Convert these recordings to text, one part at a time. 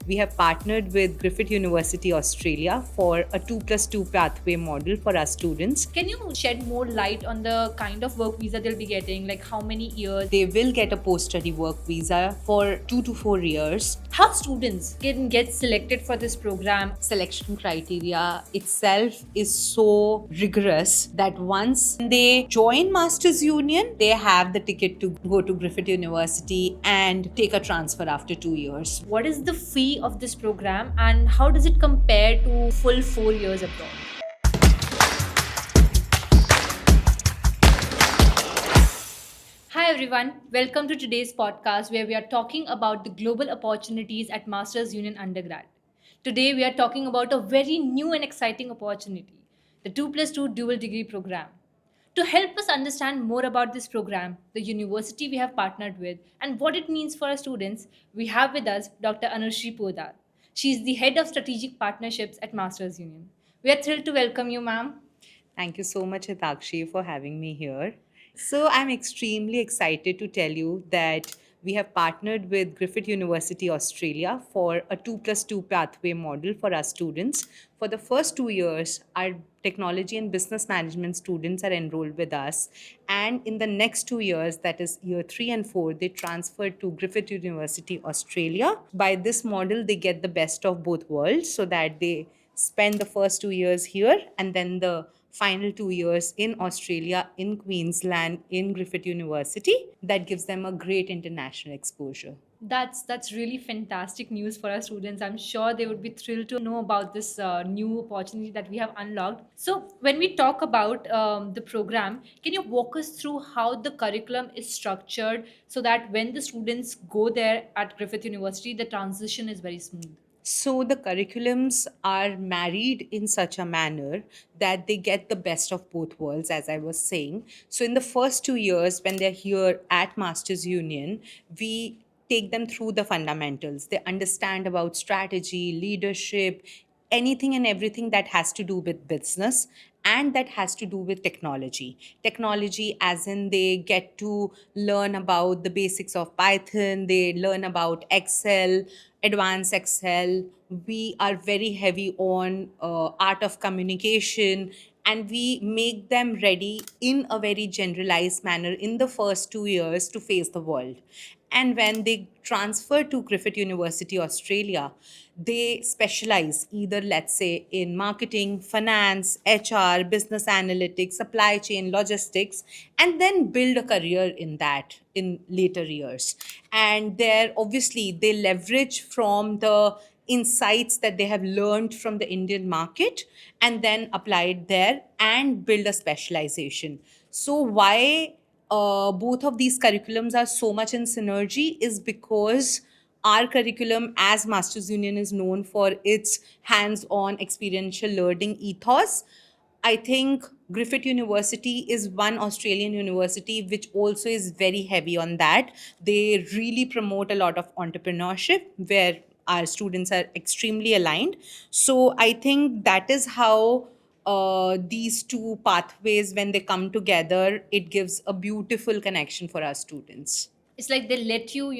we have partnered with Griffith University Australia for a 2+2 pathway model for our students. Can you shed more light on the kind of work visa they'll be getting? Like how many years? They will get a post study work visa for 2 to 4 years. How students can get selected for this program? Selection criteria itself is so rigorous that once they join Masters Union, they have the ticket to go to Griffith University and take a transfer after 2 years. What is the fee of this program and how does it compare to full 4 years abroad? Hi everyone, welcome to today's podcast where we are talking about the global opportunities at Masters Union Undergrad. Today we are talking about a very new and exciting opportunity, the 2+2 dual degree program. To help us understand more about this program, the university we have partnered with, and what it means for our students, we have with us Dr. Anushri Podar. She is the head of strategic partnerships at Masters Union. We are thrilled to welcome you, ma'am. Thank you so much, Hitakshi, for having me here. So, I'm extremely excited to tell you that we have partnered with Griffith University Australia for a 2+2 pathway model for our students. For the first 2 years, our technology and business management students are enrolled with us. And in the next 2 years, that is year 3 and 4, they transfer to Griffith University Australia. By this model, they get the best of both worlds so that they spend the first 2 years here and then the final 2 years in Australia, in Queensland, in Griffith University. That gives them a great international exposure. That's really fantastic news for our students. I'm sure they would be thrilled to know about this new opportunity that we have unlocked. So, when we talk about the program, can you walk us through how the curriculum is structured so that when the students go there at Griffith University, the transition is very smooth? So the curriculums are married in such a manner that they get the best of both worlds, as I was saying. So in the first 2 years, when they're here at Masters Union, we take them through the fundamentals. They understand about strategy, leadership, anything and everything that has to do with business and that has to do with technology as in they get to learn about the basics of Python, they learn about Excel, advanced Excel. We are very heavy on art of communication, and we make them ready in a very generalized manner in the first 2 years to face the world. And when they transfer to Griffith University Australia, they specialize either, let's say, in marketing, finance, HR, business analytics, supply chain, logistics, and then build a career in that in later years. And there, obviously, they leverage from the insights that they have learned from the Indian market and then apply it there and build a specialization. So, why both of these curriculums are so much in synergy is because our curriculum as Masters Union is known for its hands-on experiential learning ethos. I think Griffith University is one Australian university which also is very heavy on that. They really promote a lot of entrepreneurship where our students are extremely aligned. So I think that is how these two pathways, when they come together, it gives a beautiful connection for our students. It's like they let you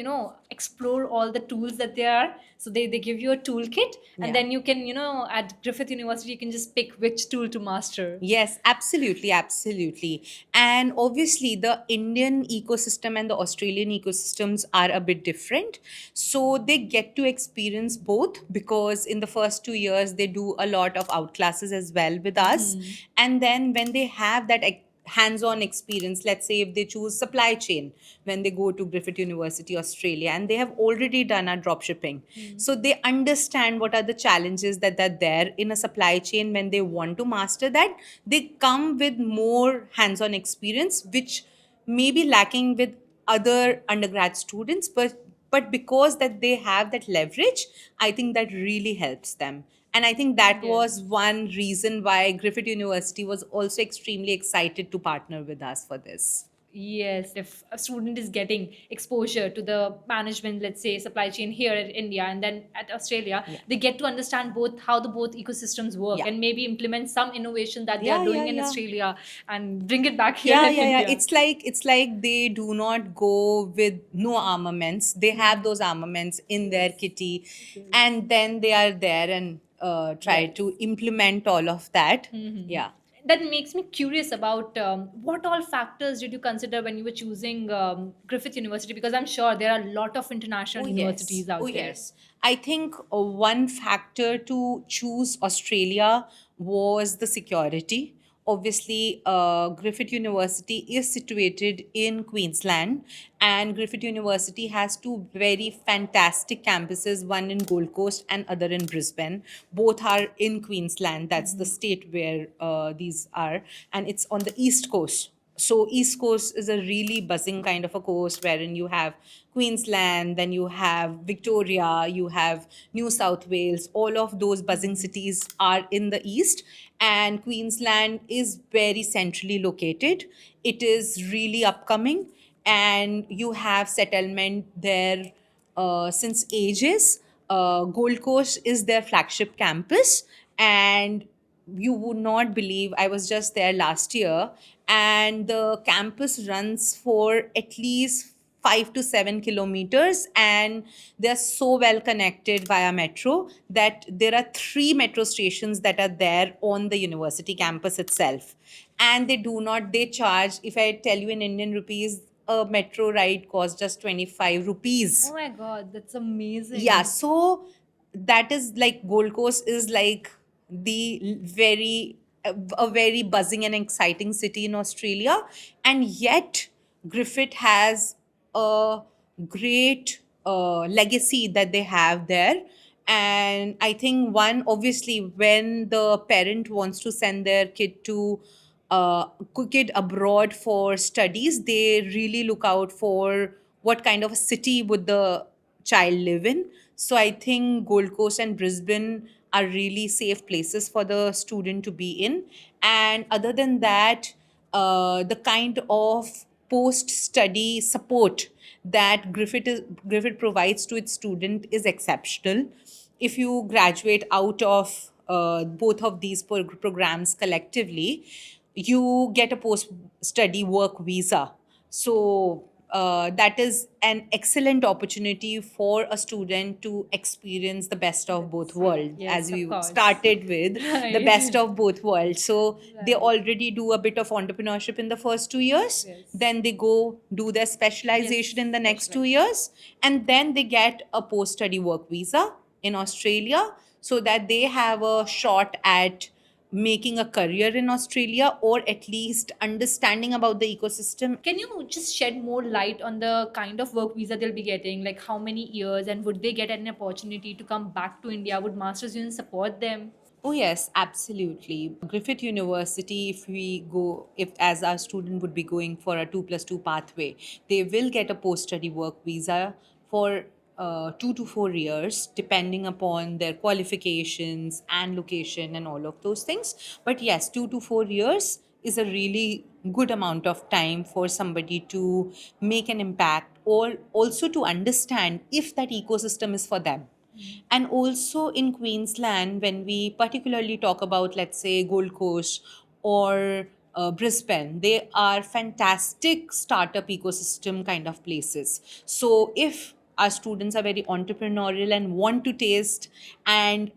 explore all the tools that there are, so they give you a toolkit and Yeah. then you can at Griffith University you can just pick which tool to master. Yes, absolutely, absolutely. And obviously, the Indian ecosystem and the Australian ecosystems are a bit different. So they get to experience both because in the first 2 years, they do a lot of outclasses as well with us. And then when they have that hands-on experience, let's say if they choose supply chain when they go to Griffith University Australia and they have already done our drop shipping, so they understand what are the challenges that are there in a supply chain. When they want to master that, they come with more hands-on experience which may be lacking with other undergrad students, but because that they have that leverage, I think that really helps them. And I think that was Yes. one reason why Griffith University was also extremely excited to partner with us for this. Yes, if a student is getting exposure to the management, let's say supply chain here in India and then at Australia, Yeah. they get to understand both how the both ecosystems work Yeah. and maybe implement some innovation that they are Yeah, yeah, doing in yeah. Australia and bring it back here Yeah, in yeah, yeah. India. It's like they do not go with no armaments. They have Mhm. those armaments in their Yes. kitty, Yes. and then they are there and try Yes. to implement all of that. Mhm. Yeah. That makes me curious about what all factors did you consider when you were choosing Griffith University? Because I'm sure there are a lot of international Oh, yes. universities Oh, out there. yes. I think one factor to choose Australia was the security. Obviously, Griffith University is situated in Queensland, and Griffith University has two very fantastic campuses, one in Gold Coast and other in Brisbane. Both are in Queensland. That's the Mhm. state where these are, and it's on the east coast. So East Coast is a really buzzing kind of a coast wherein you have Queensland, then you have Victoria, you have New South Wales. All of those buzzing Mhm. cities are in the east, and Queensland is very centrally located. It is really upcoming, and you have settlement there since ages. Gold Coast is their flagship campus, and you would not believe, I was just there last year, and the campus runs for at least 5 to 7 kilometers, and they're so well connected via metro that there are three metro stations that are there on the university campus itself. And they charge, if I tell you in Indian rupees, a metro ride costs just 25 Oh rupees. my God, that's Yeah, amazing. so that is like Gold Coast is like the very a very buzzing and exciting city in Australia, and yet Griffith has a great legacy that they have there. And I think one, obviously, when the parent wants to send their kid to uh, kid abroad for studies, they really look out for what kind of a city would the child live in. So I think Gold Coast and Brisbane are really safe places for the student to be in. And other than that, the kind of post study support that Griffith provides to its student is exceptional. If you graduate out of both of these programs collectively, you get a post study work visa. So that is an excellent opportunity for a student to experience the best of both That's, worlds, as yes, of we course. started with the best Right. of both worlds. So they Right. already do a bit of entrepreneurship in the first 2 years, Yes. then they go do their specialization Yes, in the next two specialization. years, and then they get a post study work visa in Australia, so that they have a shot at making a career in Australia, or at least understanding about the ecosystem. Can you just shed more light on the kind of work visa they'll be getting? Like how many years, and would they get an opportunity to come back to India? Would Masters Union support them? Oh, yes, absolutely. Griffith University, if as our student would be going for a 2+2 pathway, they will get a post study work visa for 2 to 4 years, depending upon their qualifications and location and all of those things. But yes, 2 to 4 years is a really good amount of time for somebody to make an impact, or also to understand if that ecosystem is for them. And also in Queensland, when we particularly talk about, let's say, Gold Coast or Brisbane, they are fantastic startup ecosystem kind of places. So if our students are very entrepreneurial and want to taste and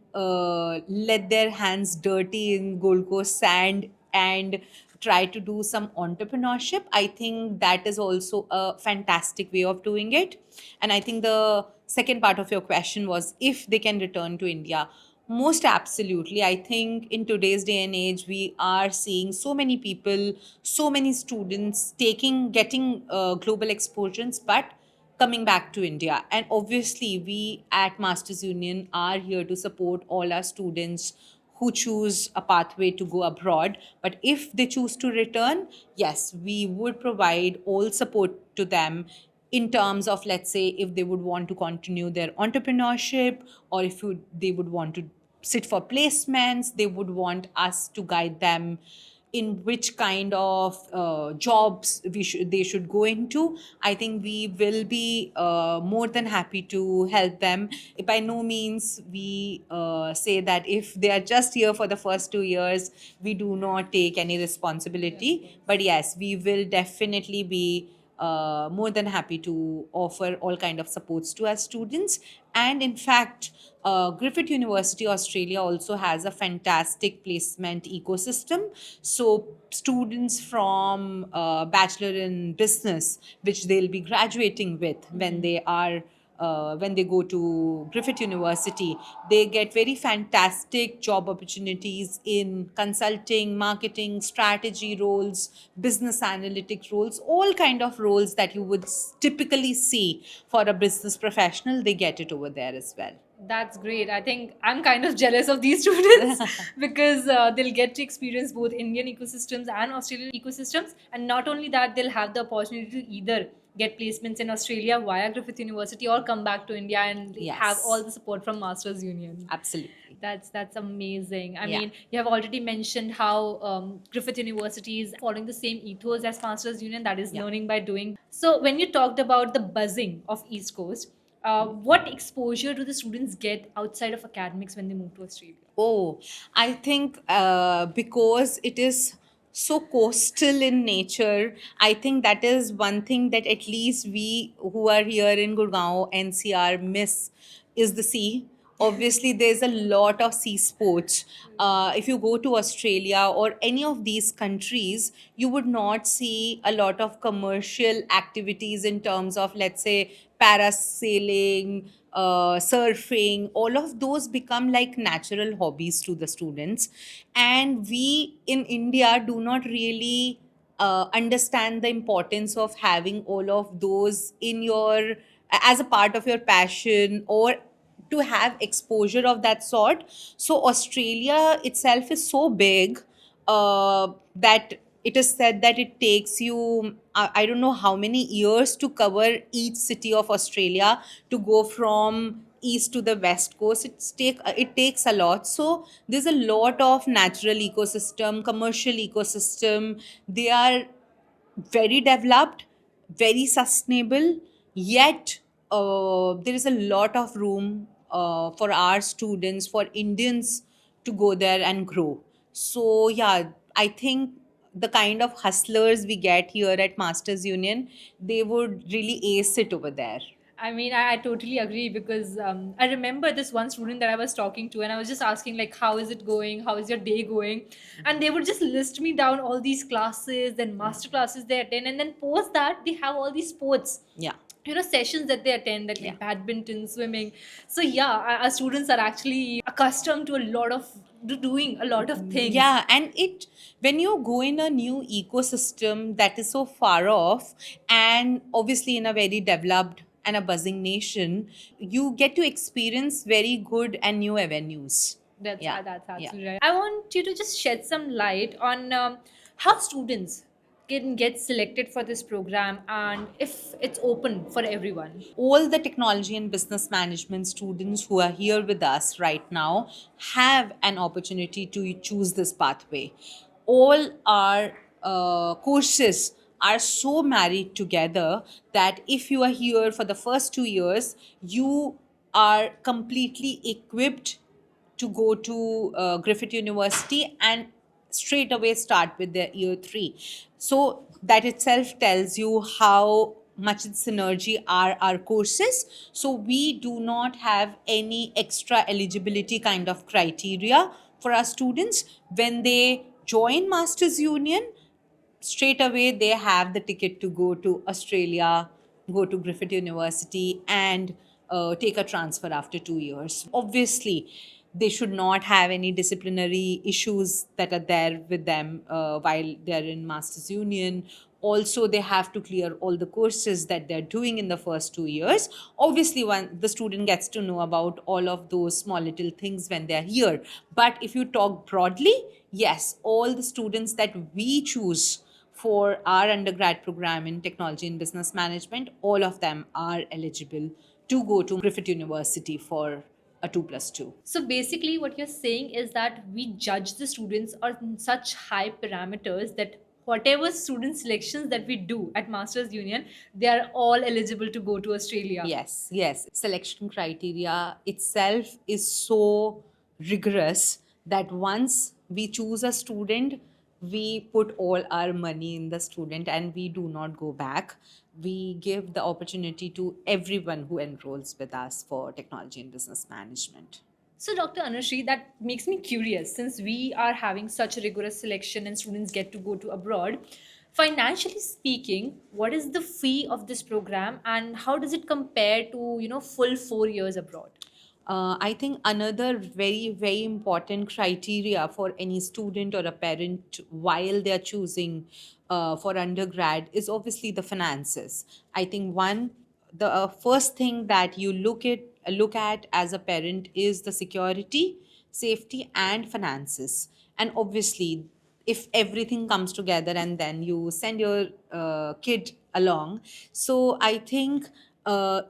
let their hands dirty in Gold Coast sand and try to do some entrepreneurship, I think that is also a fantastic way of doing it. And I think the second part of your question was if they can return to India. Most absolutely. I think in today's day and age, we are seeing so many people, so many students getting global exposures, but coming back to India. And obviously, we at Masters Union are here to support all our students who choose a pathway to go abroad. But if they choose to return, yes, we would provide all support to them in terms of, let's say, if they would want to continue their entrepreneurship, or if they would want to sit for placements, they would want us to guide them in which kind of jobs they should go into, I think we will be more than happy to help them. By no means we say that if they are just here for the first 2 years, we do not take any responsibility. But yes, we will definitely be more than happy to offer all kind of supports to our students. And in fact, Griffith University Australia also has a fantastic placement ecosystem. So students from bachelor in business, which they'll be graduating with when they are when they go to Griffith University, they get very fantastic job opportunities in consulting, marketing, strategy roles, business analytics roles, all kind of roles that you would typically see for a business professional. They get it over there as well. That's great. I think I'm kind of jealous of these students because they'll get to experience both Indian ecosystems and Australian ecosystems. And not only that, they'll have the opportunity to either get placements in Australia via Griffith University or come back to India and have all Yes, the support from Masters Union. absolutely. That's amazing. I Yeah. mean, you have already mentioned how Griffith University is following the same ethos as Masters Union, that is Yeah. learning by doing. So, when you talked about the buzzing of East Coast, what exposure do the students get outside of academics when they move to Australia? Oh, I think because it is so coastal in nature, I think that is one thing that at least we who are here in Gurgaon, NCR, miss is the sea. Obviously, there's a lot of sea sports. If you go to Australia or any of these countries, you would not see a lot of commercial activities in terms of, let's say, parasailing, surfing. All of those become like natural hobbies to the students. And we in India do not really understand the importance of having all of those in your as a part of your passion, or to have exposure of that sort. So Australia itself is so big that it is said that it takes you I don't know how many years to cover each city of Australia, to go from east to the west coast. It takes a lot. So there's a lot of natural ecosystem, commercial ecosystem. They are very developed, very sustainable, yet there is a lot of room for our students, for Indians to go there and grow. So, yeah, I think the kind of hustlers we get here at Masters Union, they would really ace it over there. I mean, I totally agree because I remember this one student that I was talking to, and I was just asking, like, how is it going? How is your day going? And they would just list me down all these classes, then master classes they attend, and then post that they have all these sports, Yeah. sessions that they attend, like, Yeah. badminton, swimming. So yeah, our students are actually accustomed to a lot of doing a lot of things. Yeah, and it when you go in a new ecosystem that is so far off, and obviously in a very developed and a buzzing nation, you get to experience very good and new avenues. That's Yeah, that's yeah. absolutely right. I want you to just shed some light on how students can get selected for this program and if it's open for everyone. All the technology and business management students who are here with us right now have an opportunity to choose this pathway. All our courses are so married together that if you are here for the first 2 years, you are completely equipped to go to Griffith University and straight away start with their year three. So that itself tells you how much synergy are our courses. So we do not have any extra eligibility kind of criteria for our students. When they join Masters Union, straight away they have the ticket to go to Australia, go to Griffith University, and take a transfer after 2 years. Obviously, they should not have any disciplinary issues that are there with them while they're in Masters Union. Also, they have to clear all the courses that they're doing in the first 2 years. Obviously, when the student gets to know about all of those small little things when they're here. But if you talk broadly, yes, all the students that we choose for our undergrad program in technology and business management, all of them are eligible to go to Griffith University for a 2+2. So basically, what you're saying is that we judge the students on such high parameters that whatever student selections that we do at Masters Union, they are all eligible to go to Australia. Yes, yes. Selection criteria itself is so rigorous that once we choose a student, we put all our money in the student and we do not go back. We give the opportunity to everyone who enrolls with us for technology and business management. So, Dr. Anushri, that makes me curious since we are having such a rigorous selection and students get to go to abroad. Financially speaking, what is the fee of this program and how does it compare to, full 4 years abroad? I think another very, very important criteria for any student or a parent while they're choosing for undergrad is obviously the finances. I think the first thing that you look at as a parent is the security, safety, and finances. And obviously, if everything comes together and then you send your kid along, so I think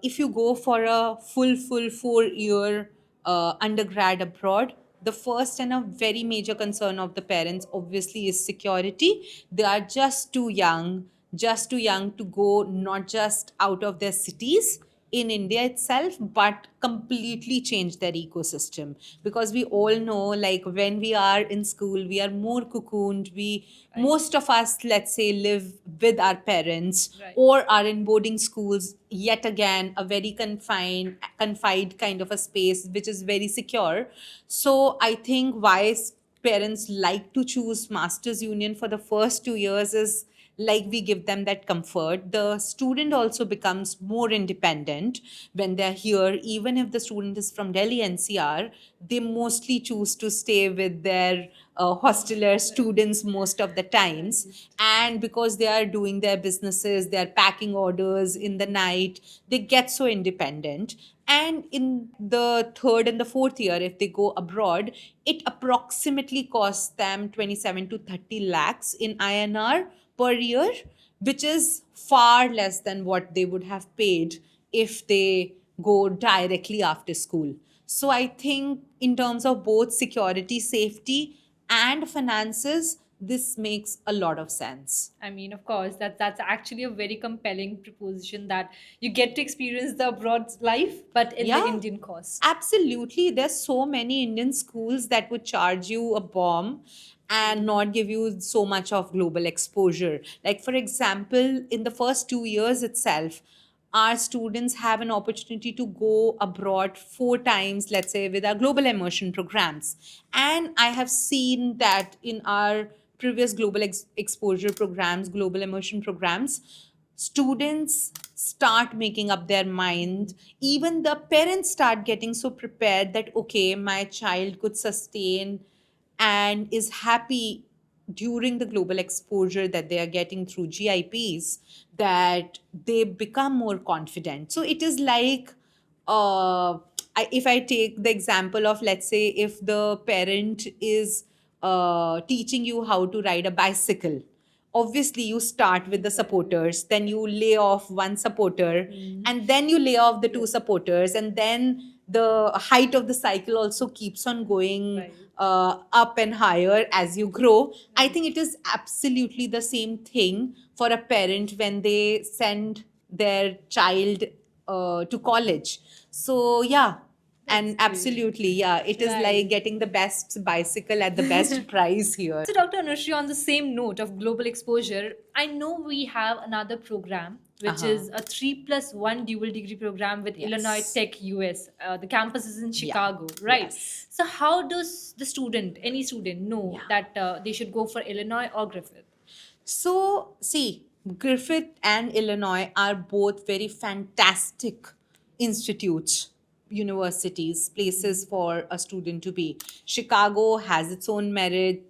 if you go for a full 4 year undergrad abroad, the first and a very major concern of the parents obviously is security. They are just too young to go not just out of their cities in India itself, but completely change their ecosystem. Because we all know, like when we are in school, we are more cocooned. Right. Most of us, let's say, live with our parents Right. or are in boarding schools. Yet again, a very confined kind of a space, which is very secure. So I think why parents like to choose Masters Union for the first 2 years is like we give them that comfort. The student also becomes more independent when they're here. Even if the student is from Delhi NCR, they mostly choose to stay with their hosteler students most of the times. And because they are doing their businesses, they are packing orders in the night, they get so independent. And in the third and the fourth year, if they go abroad, it approximately costs them 27 to 30 lakhs in INR per year, which is far less than what they would have paid if they go directly after school. So I think in terms of both security, safety, and finances, this makes a lot of sense. I mean, of course, that's actually a very compelling proposition that you get to experience the abroad life, but in the Yeah, Indian cost. absolutely. There's so many Indian schools that would charge you a bomb and not give you so much of global exposure. Like, for example, in the first 2 years itself, our students have an opportunity to go abroad 4 times, let's say, with our global immersion programs. And I have seen that in our previous global exposure programs, global immersion programs, students start making up their mind. Even the parents start getting so prepared that okay, my child could sustain and is happy during the global exposure that they are getting through GIPs, that they become more confident. So it is like if I take the example of, let's say, if the parent is teaching you how to ride a bicycle, obviously you start with the supporters, then you lay off one supporter, and then you lay off the two supporters, and then the height of the cycle also keeps on going Right. up and higher as you grow. I think it is absolutely the same thing for a parent when they send their child to college. So yeah, and That's great. absolutely, yeah, it is Right. like getting the best bicycle at the best price here. So, Dr. Anushri, on the same note of global exposure, I know we have another program which is a 3+1 dual degree program with Illinois Yes. Tech US. The campus is in Yeah. Chicago, right? Yes. So, how does the student, any student, know Yeah. that they should go for Illinois or Griffith? So, see, Griffith and Illinois are both very fantastic institutes, universities, places for a student to be. Chicago has its own merit.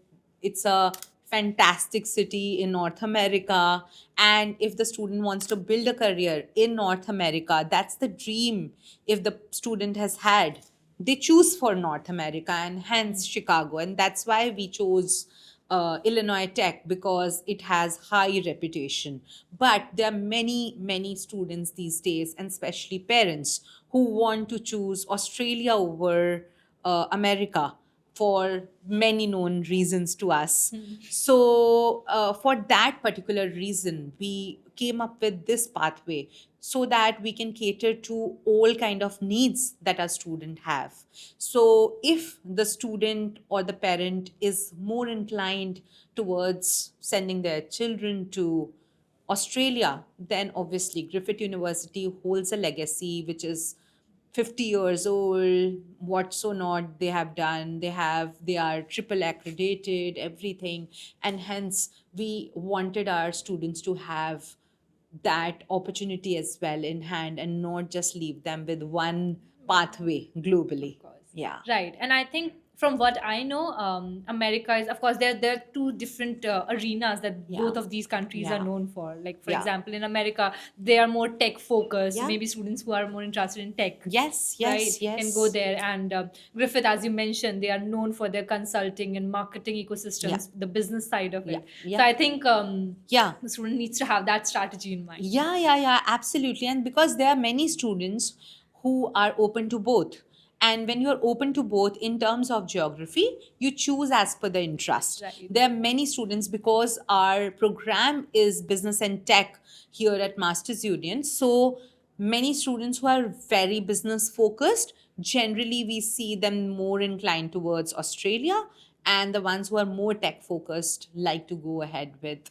It's a fantastic city in North America. And if the student wants to build a career in North America, that's the dream if the student has had. They choose for North America and hence Chicago. And that's why we chose Illinois Tech because it has high reputation. But there are many students these days, and especially parents, who want to choose Australia over America for many known reasons to us. So, for that particular reason, we came up with this pathway so that we can cater to all kind of needs that our student have. So, if the student or the parent is more inclined towards sending their children to Australia, then obviously Griffith University holds a legacy which is 50 years old, what so not they have done. They are triple accredited, everything. And hence we wanted our students to have that opportunity as well in hand and not just leave them with one pathway globally. Of course. Yeah. Right. And I think from what I know, America is, of course, there are two different arenas that Yeah. both of these countries are Yeah. known for. Like, for Yeah. example, in America, they are more tech focused. Yeah. Maybe students who are more interested in tech, Yes, right, yes, yes. can go there. And Griffith, as you mentioned, they are known for their consulting and marketing ecosystems, the business side of Yeah, it. yeah. So I think Yeah. the student needs to have that strategy in mind. Yeah, absolutely. And because there are many students who are open to both. And when you're open to both in terms of geography, you choose as per the interest. Right. There are many students because our program is business and tech here at Masters Union. So many students who are very business focused, generally we see them more inclined towards Australia. And the ones who are more tech focused like to go ahead with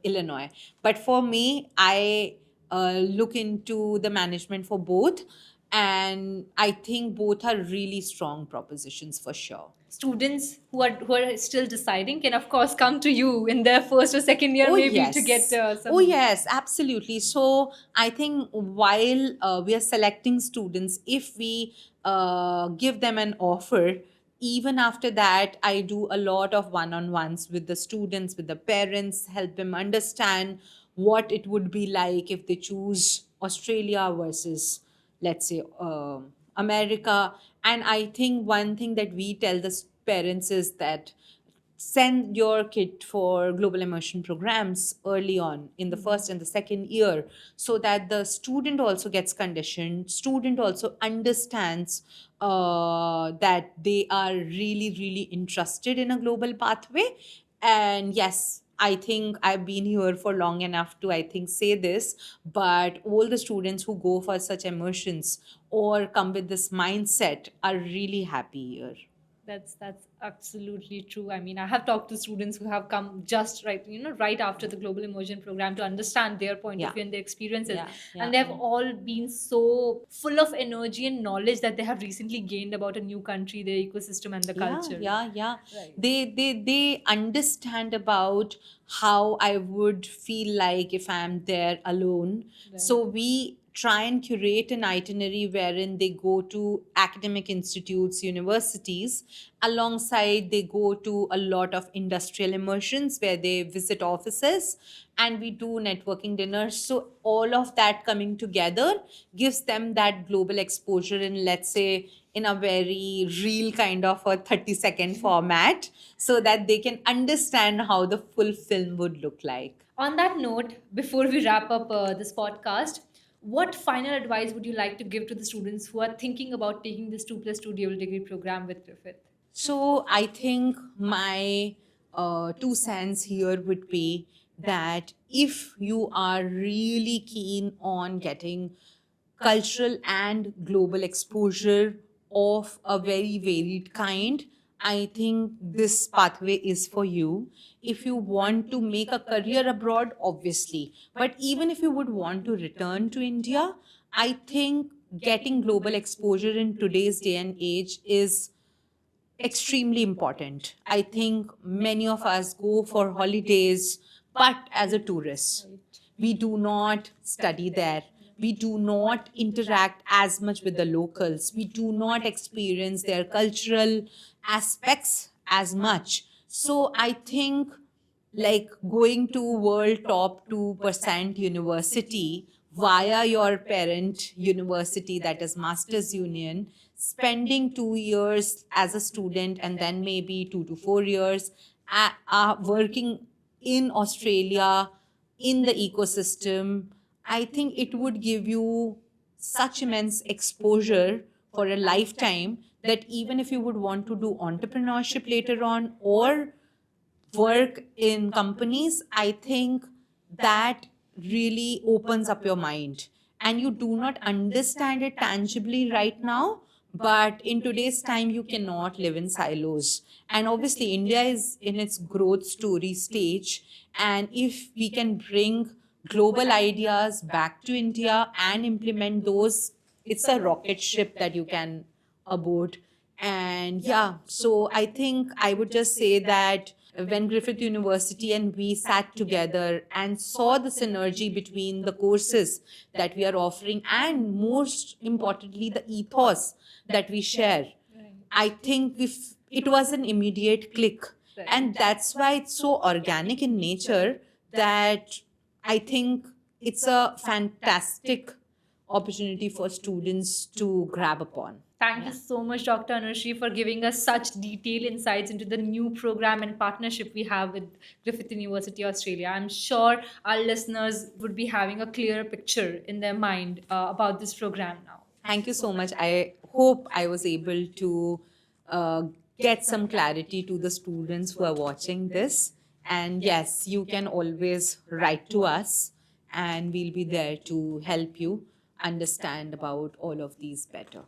Illinois. But for me, I look into the management for both, and I think both are really strong propositions for sure. Students who are still deciding can, of course, come to you in their first or second year, Oh, maybe, yes. to get some. Oh, yes, absolutely. So I think while we are selecting students, if we give them an offer, even after that, I do a lot of one on ones with the students, with the parents, help them understand what it would be like if they choose Australia versus, let's say, America. And I think one thing that we tell the parents is that send your kid for global immersion programs early on in the first and the second year, so that the student also gets conditioned, student also understands that they are really interested in a global pathway. And yes, I think I've been here for long enough to, I think, say this, but all the students who go for such immersions or come with this mindset are really happy here. That's absolutely true. I mean, I have talked to students who have come just right after the global immersion program to understand their point Yeah. of view and their experiences. Yeah, yeah, And they have yeah. all been so full of energy and knowledge that they have recently gained about a new country, their ecosystem, and the culture. Yeah. Right. They understand about how I would feel like if I'm there alone. So we try and curate an itinerary wherein they go to academic institutes, universities, alongside they go to a lot of industrial immersions where they visit offices, and we do networking dinners. So all of that coming together gives them that global exposure in, let's say, in a very real kind of a 30-second format, so that they can understand how the full film would look like. On that note, before we wrap up this podcast, what final advice would you like to give to the students who are thinking about taking this 2+2 dual degree program with Griffith? So I think my 2 cents here would be that if you are really keen on getting cultural and global exposure of a very varied kind, I think this pathway is for you. If you want to make a career abroad, obviously, but even if you would want to return to India, I think getting global exposure in today's day and age is extremely important. I think many of us go for holidays, but as a tourist. We do not study there. We do not interact as much with the locals. We do not experience their cultural aspects as much. So I think like going to world top 2% university via your parent university, that is Masters Union, spending 2 years as a student and then maybe 2 to 4 years working in Australia, in the ecosystem, I think it would give you such immense exposure for a lifetime that even if you would want to do entrepreneurship later on or work in companies, I think that really opens up your mind. And you do not understand it tangibly right now, but in today's time, you cannot live in silos. And obviously, India is in its growth story stage. And if we can bring global ideas back to India and implement those, it's a rocket ship that you can aboard. And yeah, so I think I would just say that when Griffith University and we sat together and saw the synergy between the courses that we are offering and most importantly, the ethos that we share, I think it was an immediate click. And that's why it's so organic in nature that I think it's a fantastic opportunity for students to grab upon. Thank you so much, Dr. Anushri, for giving us such detailed insights into the new program and partnership we have with Griffith University Australia. I'm sure our listeners would be having a clearer picture in their mind about this program now. Thank you so much. I hope I was able to uh, get some clarity to the students who are watching this. And yes, you can always write to us, and we'll be there to help you understand about all of these better.